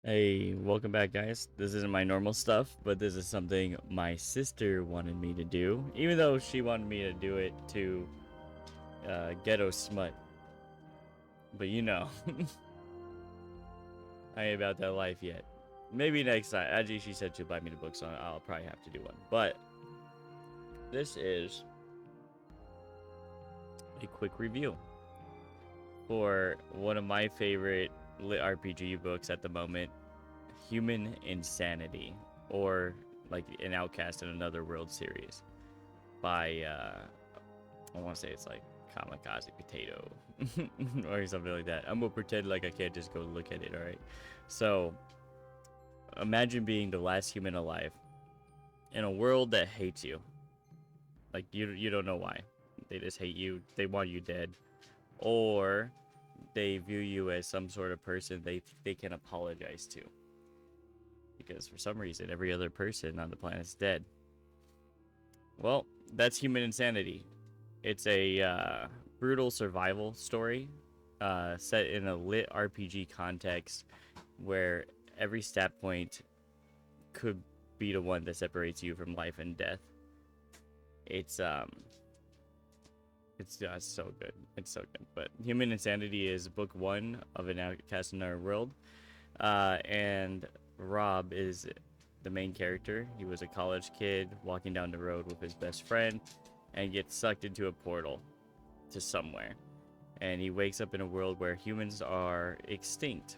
Hey, welcome back, guys. This isn't my normal stuff, but this is something my sister wanted me to do, even though she wanted me to do it to ghetto smut. But I ain't about that life yet. Maybe next time. Actually, she said she'd buy me the book, so I'll probably have to do one. But this is a quick review for one of my favorite lit RPG books at the moment, Human Insanity, or like an Outcast in Another World series by I want to say it's like KamakaziPotato or something like that. I'm gonna pretend like I can't just go look at it. All right. So imagine being the last human alive in a world that hates you. Like you don't know why. They just hate you. They want you dead, or they view you as some sort of person they can apologize to. Because for some reason, every other person on the planet is dead. Well, that's Human Insanity. It's a brutal survival story set in a lit RPG context where every stat point could be the one that separates you from life and death. It's so good. It's so good. But Human Insanity is book one of an Outcast in Our World, and Rob is the main character. He was a college kid walking down the road with his best friend and gets sucked into a portal to somewhere. And he wakes up in a world where humans are extinct.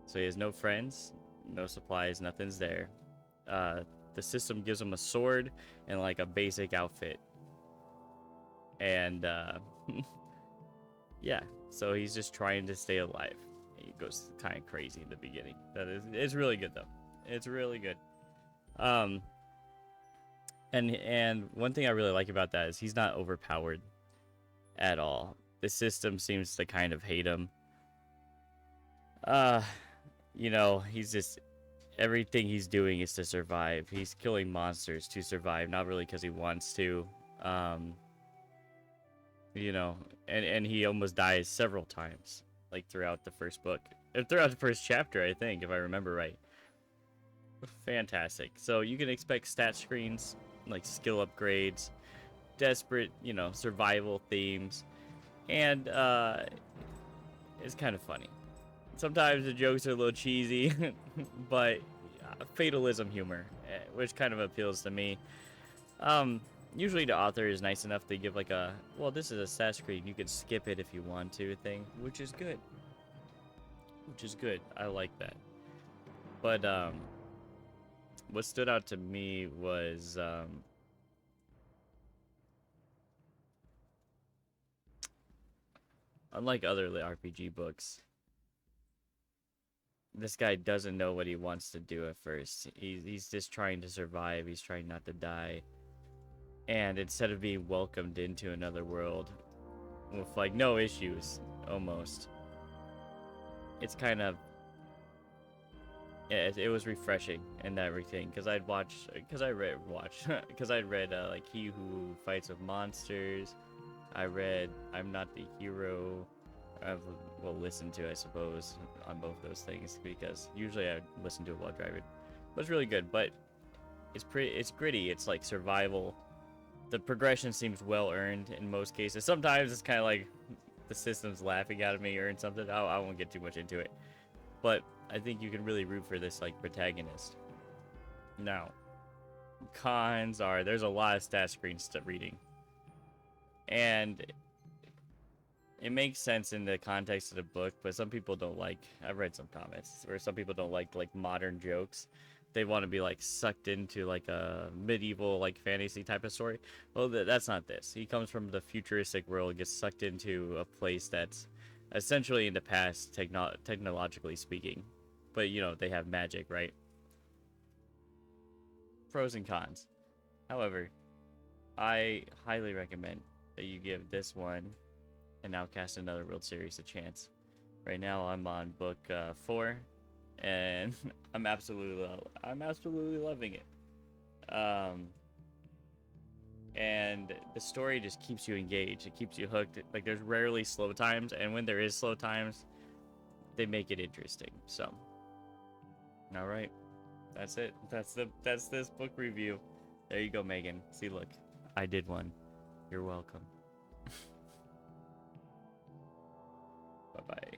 So he has no friends, no supplies, nothing's there. The system gives him a sword and like a basic outfit. And yeah, so he's just trying to stay alive. He goes kind of crazy in the beginning. It's really good though. It's really good. Um, and one thing I really like about that is he's not overpowered at all. The system seems to kind of hate him. Uh, he's just everything he's doing is to survive. He's killing monsters to survive, not really because he wants to. Um, you know, and he almost dies several times, like throughout the first book, throughout the first chapter, I think, if I remember right. Fantastic. So you can expect stat screens, like skill upgrades, desperate, survival themes, and it's kind of funny. Sometimes the jokes are a little cheesy, but fatalism humor, which kind of appeals to me. Um, Usually the author is nice enough to give like a, well, this is a stat screen, you can skip it if you want to thing, which is good. Which is good. I like that. But what stood out to me was unlike other RPG books, this guy doesn't know what he wants to do at first. He's just trying to survive. He's trying not to die. And instead of being welcomed into another world with like no issues, almost, it's kind of, yeah, it was refreshing and everything. Because I'd read like He Who Fights with Monsters. I read I'm Not the Hero. I've listened to, I suppose, on both those things because usually I listen to it while driving. But it's really good. But it's gritty. It's like survival. The progression seems well earned in most cases. Sometimes it's kind of like the system's laughing at me or something. I won't get too much into it. But I think you can really root for this like protagonist. Now, cons are there's a lot of stat screens to reading. And it makes sense in the context of the book, but some people don't like. I've read some comments where some people don't like modern jokes. They want to be like sucked into like a medieval like fantasy type of story. Well, that's not this. He comes from the futuristic world, gets sucked into a place that's essentially in the past, technologically speaking. But they have magic, right? Pros and cons. However, I highly recommend that you give this one and Outcast Another World series a chance. Right now, I'm on book 4, and I'm absolutely loving it. And the story just keeps you engaged. It keeps you hooked. Like there's rarely slow times, and when there is slow times, they make it interesting. So All right. That's it. That's this book review. There you go, Megan. See, look. I did one. You're welcome. Bye-bye.